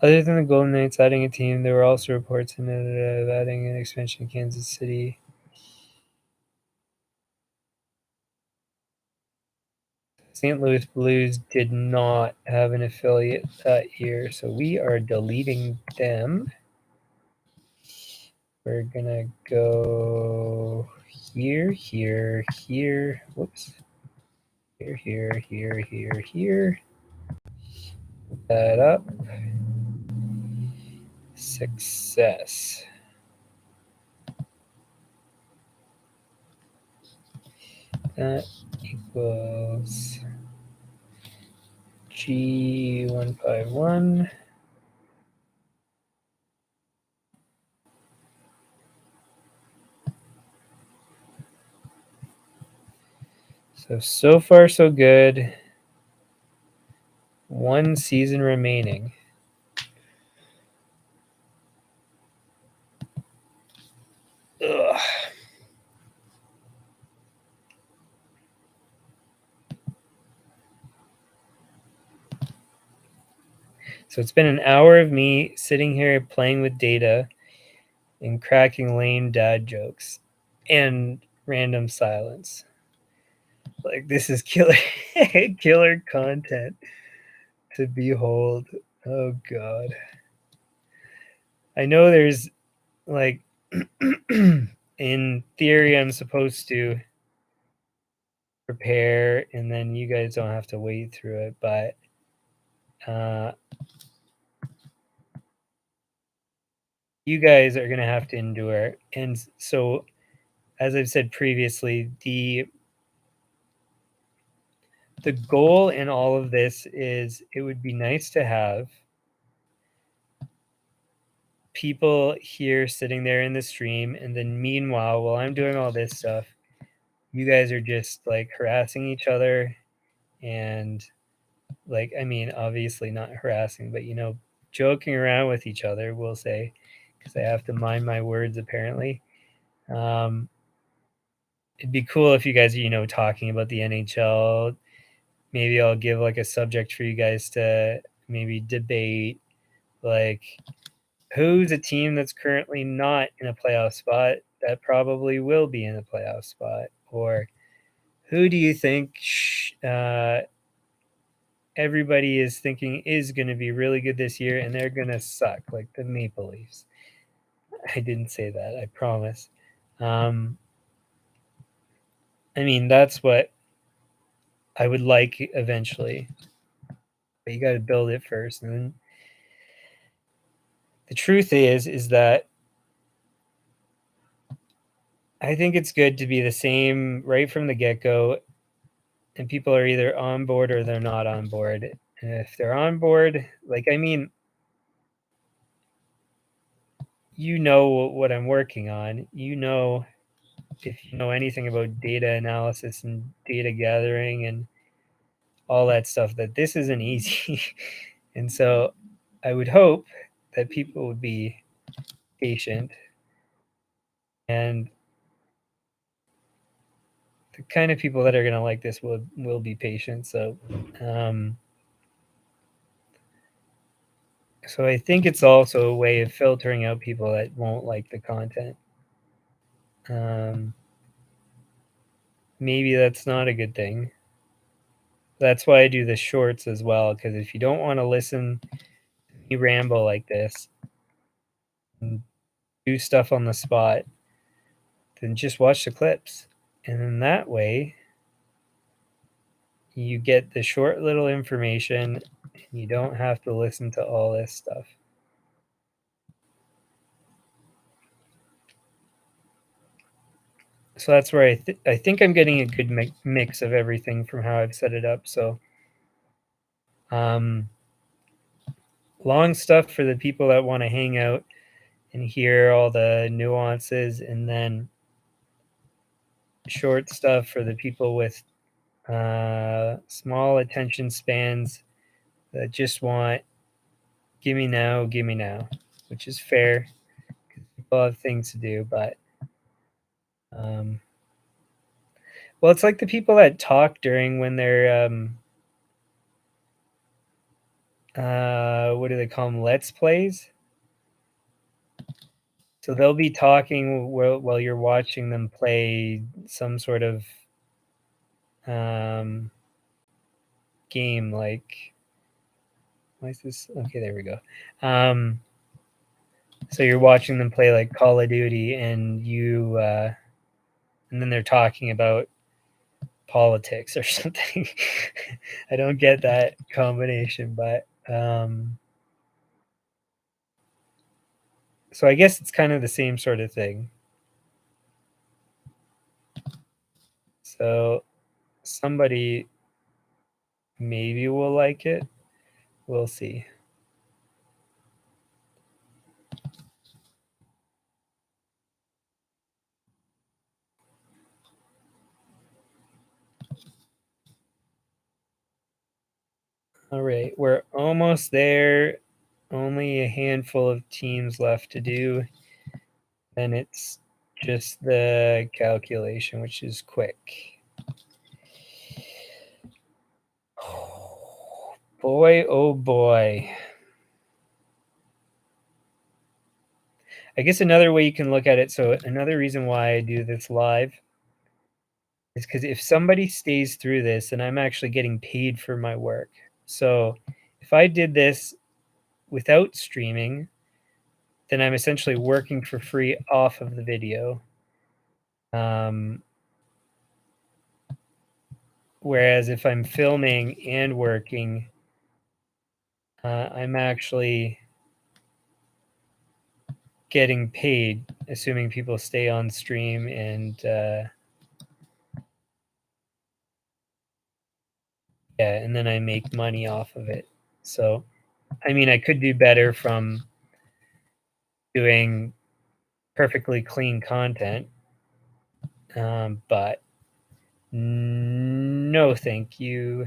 Other than the Golden Knights adding a team, there were also reports of adding an expansion to Kansas City. St. Louis Blues did not have an affiliate that year, so we are deleting them. We're gonna go here, here, here. Whoops. Here, here, here, here, here. Put that up. Success. That equals G151. So far so good. One season remaining. Ugh. So it's been an hour of me sitting here playing with data and cracking lame dad jokes and random silence. Like this is killer killer content to behold. Oh god. I know there's like in theory, I'm supposed to prepare, and then you guys don't have to wade through it, but uh, you guys are gonna have to endure. And so, as I've said previously, the goal in all of this is it would be nice to have people here sitting there in the stream, and then meanwhile, while I'm doing all this stuff, you guys are just like harassing each other and like, I mean, obviously not harassing, but joking around with each other, we'll say, because I have to mind my words apparently. Um, it'd be cool if you guys are, talking about the NHL. Maybe I'll give like a subject for you guys to maybe debate, like who's a team that's currently not in a playoff spot that probably will be in a playoff spot, or who do you think everybody is thinking is going to be really good this year and they're going to suck, like the Maple Leafs. I didn't say that, I promise. Um, I mean, that's what I would like eventually. But you got to build it first. And then the truth is that I think it's good to be the same right from the get go. And people are either on board or they're not on board. And if they're on board, like, I mean, you know what I'm working on. If you know anything about data analysis and data gathering and all that stuff, that this isn't easy. And so I would hope that people would be patient, and the kind of people that are going to like this will be patient. Um, so I think it's also a way of filtering out people that won't like the content. Um, maybe that's not a good thing. That's why I do the shorts as well, because if you don't want to listen to me ramble like this and do stuff on the spot, then just watch the clips. And then that way, you get the short little information and you don't have to listen to all this stuff. So that's where I think I'm getting a good mix of everything from how I've set it up. So, um, long stuff for the people that want to hang out and hear all the nuances, and then short stuff for the people with small attention spans that just want give me now, which is fair because people have things to do. But um, well, it's like the people that talk during when they're what do they call them? Let's plays. So they'll be talking while you're watching them play some sort of um, game. Like, why is this? Okay, there we go. So you're watching them play like Call of Duty, and then they're talking about politics or something. I don't get that combination, but so I guess it's kind of the same sort of thing. So somebody maybe will like it. We'll see. All right, we're almost there. Only a handful of teams left to do. Then it's just the calculation, which is quick. Boy, oh boy. I guess another way you can look at it, so another reason why I do this live is because if somebody stays through this, then I'm actually getting paid for my work. So if I did this without streaming, then I'm essentially working for free off of the video. Um, whereas if I'm filming and working, I'm actually getting paid, assuming people stay on stream and yeah, and then I make money off of it. So, I mean, I could do better from doing perfectly clean content, but no, thank you.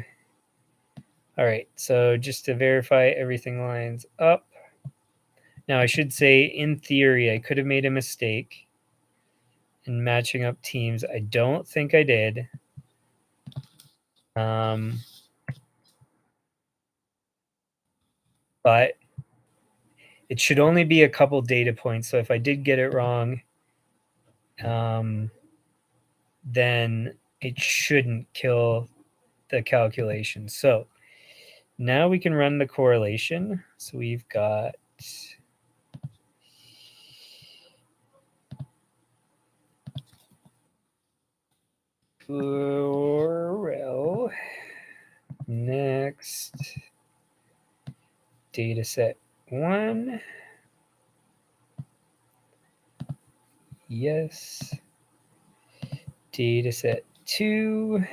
All right, so just to verify everything lines up. Now, I should say, in theory, I could have made a mistake in matching up teams. I don't think I did. But it should only be a couple data points. So if I did get it wrong, then it shouldn't kill the calculation. So now we can run the correlation. So we've got plural. Next, data set 1. Yes. Data set 2.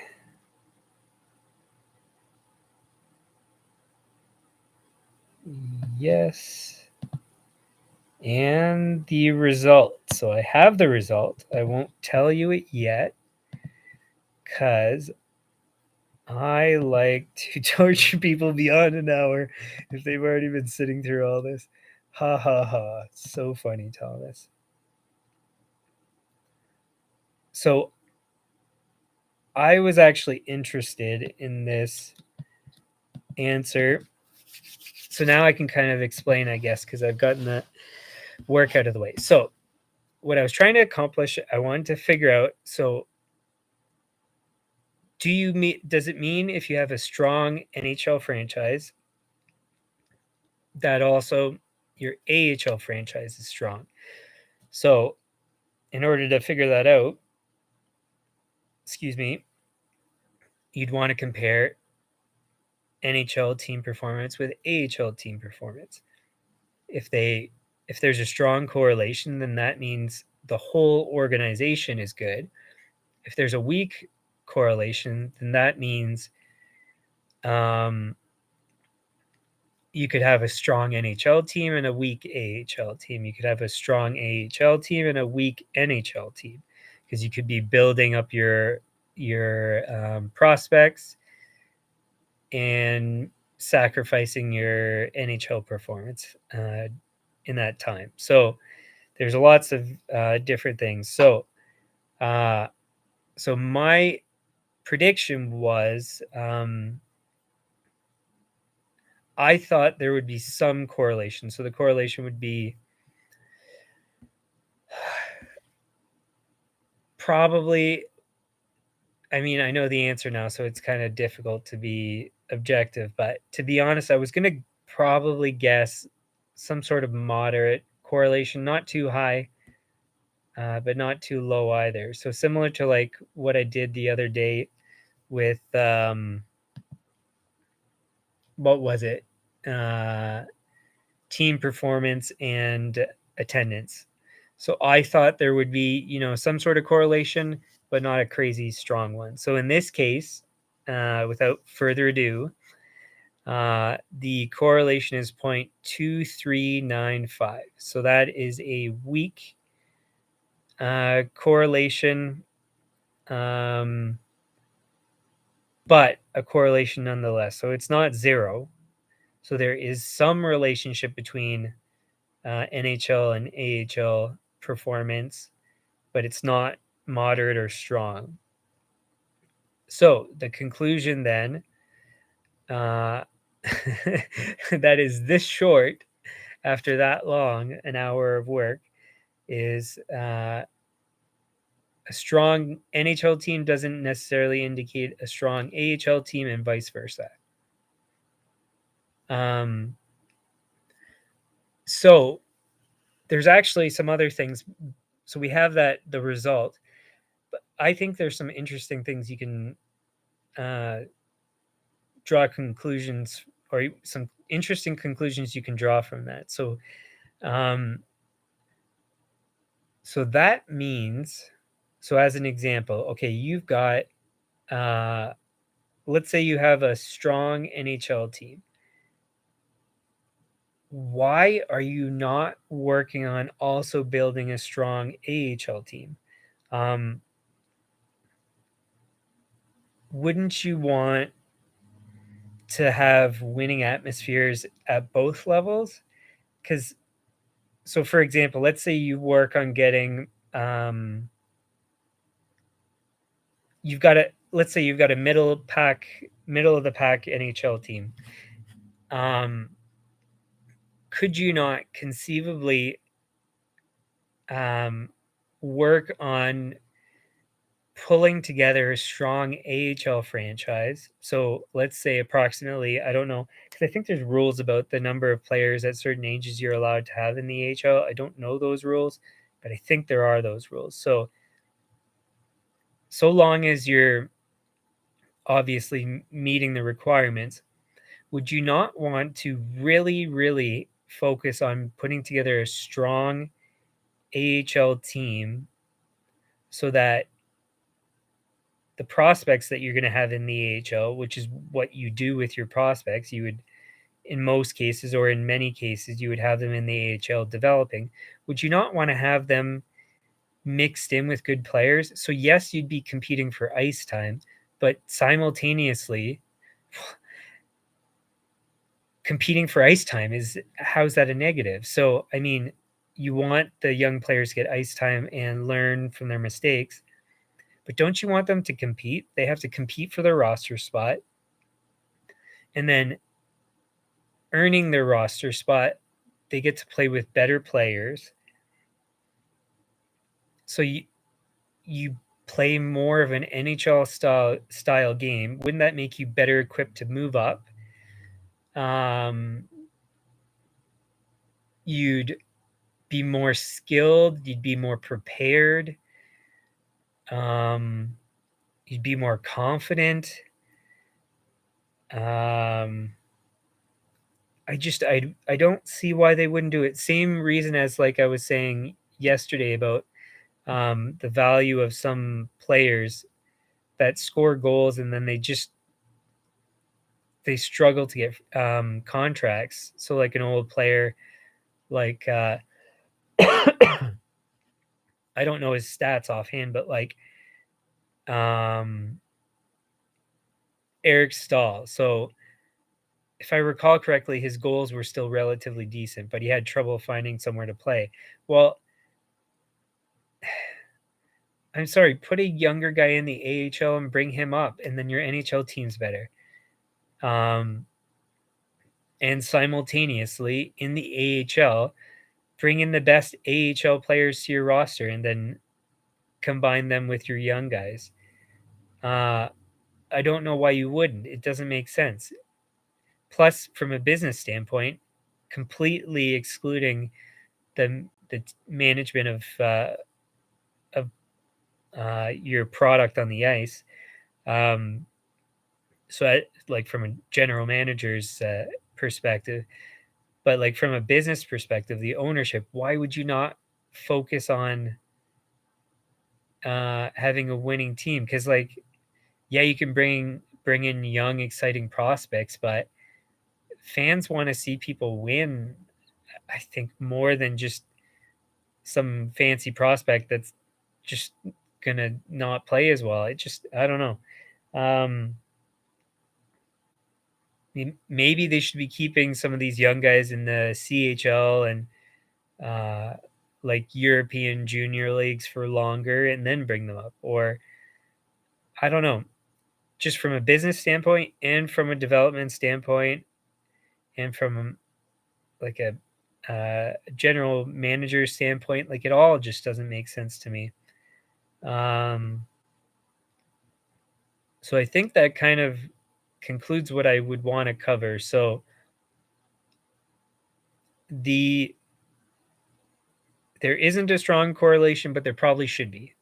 Yes. And the result. So I have the result. I won't tell you it yet because I like to torture people beyond an hour if they've already been sitting through all this. Ha ha ha. So funny, Thomas. So I was actually interested in this answer. So now I can kind of explain, I guess, because I've gotten that work out of the way. So what I was trying to accomplish, I wanted to figure out, so does it mean if you have a strong NHL franchise that also your AHL franchise is strong? So in order to figure that out, you'd want to compare NHL team performance with AHL team performance. If there's a strong correlation, then that means the whole organization is good. If there's a weak correlation, then that means you could have a strong NHL team and a weak AHL team. You could have a strong AHL team and a weak NHL team, because you could be building up your prospects and sacrificing your NHL performance in that time. So there's lots of different things. So my prediction was, I thought there would be some correlation. So the correlation would be probably, I mean, I know the answer now, so it's kind of difficult to be objective, but to be honest, I was going to probably guess some sort of moderate correlation, not too high, but not too low either. So similar to like what I did the other day with, what was it? Team performance and attendance. So I thought there would be, some sort of correlation, but not a crazy strong one. So in this case, without further ado, the correlation is 0.2395. So that is a weak correlation, but a correlation nonetheless. So it's not zero. So there is some relationship between NHL and AHL performance, but it's not moderate or strong. So the conclusion then, that is this short after that long, an hour of work, is a strong NHL team doesn't necessarily indicate a strong AHL team and vice versa. So there's actually some other things. So we have that the result, I think there's some interesting things you can draw conclusions, or some interesting conclusions you can draw from that. Um, so that means, so as an example, okay, you've got, uh, let's say you have a strong NHL team. Why are you not working on also building a strong AHL team? Um, wouldn't you want to have winning atmospheres at both levels? Because, so for example, let's say you work on getting, you've got a, let's say you've got a middle of the pack NHL team. Um, could you not conceivably um, work on pulling together a strong AHL franchise? So let's say approximately, I don't know, because I think there's rules about the number of players at certain ages you're allowed to have in the AHL. I don't know those rules, but I think there are those rules. So long as you're obviously meeting the requirements, would you not want to really, really focus on putting together a strong AHL team so that the prospects that you're going to have in the AHL, which is what you do with your prospects, you would, in most cases or in many cases, you would have them in the AHL developing. Would you not want to have them mixed in with good players? So, yes, you'd be competing for ice time, but simultaneously, competing for ice time is, how's that a negative? So, I mean, you want the young players to get ice time and learn from their mistakes, but don't you want them to compete? They have to compete for their roster spot, and then earning their roster spot, they get to play with better players. So you play more of an NHL style game. Wouldn't that make you better equipped to move up? Um, you'd be more skilled. You'd be more prepared. Um, you'd be more confident. Um, I don't see why they wouldn't do it. Same reason as, like I was saying yesterday about the value of some players that score goals and then they struggle to get contracts. So like an old player like I don't know his stats offhand, but like um, Eric Stahl. So if I recall correctly, his goals were still relatively decent, but he had trouble finding somewhere to play. Well, I'm sorry, put a younger guy in the AHL and bring him up, and then your NHL team's better. Um, and simultaneously in the AHL, bring in the best AHL players to your roster and then combine them with your young guys. Uh, I don't know why you wouldn't. It doesn't make sense. Plus, from a business standpoint, completely excluding the management of your product on the ice. Um, like from a general manager's perspective, but like from a business perspective, the ownership. Why would you not focus on having a winning team? Because like, yeah, you can bring in young, exciting prospects, but fans want to see people win. I think more than just some fancy prospect that's just gonna not play as well. I don't know. Um, maybe they should be keeping some of these young guys in the CHL and uh, like European junior leagues for longer and then bring them up. Or I don't know, just from a business standpoint and from a development standpoint and from like a general manager standpoint, like it all just doesn't make sense to me. Um, so I think that kind of concludes what I would want to cover. So there isn't a strong correlation, but there probably should be.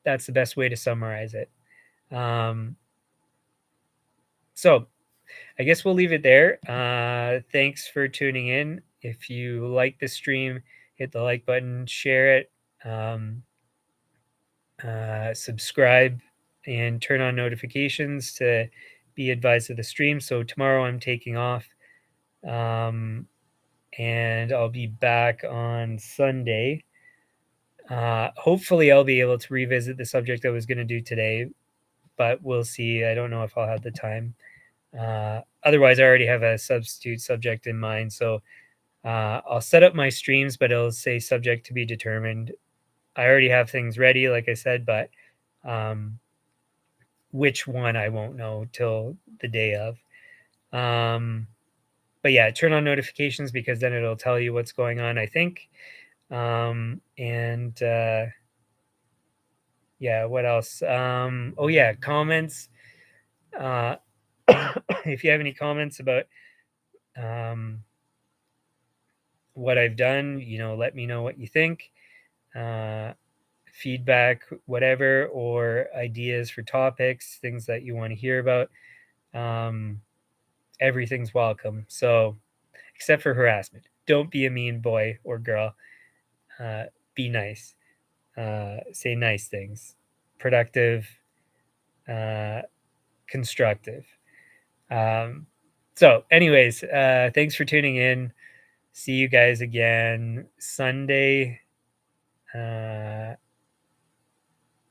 That's the best way to summarize it. So I guess we'll leave it there. Thanks for tuning in. If you like the stream, hit the like button, share it, um, subscribe, and turn on notifications to be advised of the stream. So tomorrow I'm taking off, and I'll be back on Sunday. Hopefully, I'll be able to revisit the subject I was going to do today, but we'll see. I don't know if I'll have the time. Otherwise, I already have a substitute subject in mind. So I'll set up my streams, but it'll say subject to be determined. I already have things ready, like I said, but which one I won't know till the day of. But yeah, turn on notifications because then it'll tell you what's going on, I think. And yeah, what else? Oh yeah, comments. Uh, if you have any comments about what I've done, let me know what you think. Feedback, whatever, or ideas for topics, things that you want to hear about. Everything's welcome. So, except for harassment, don't be a mean boy or girl. Be nice. Say nice things. Productive, constructive. So, anyways, thanks for tuning in. See you guys again Sunday.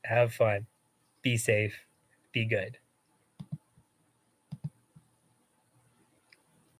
Have fun. Be safe. Be good.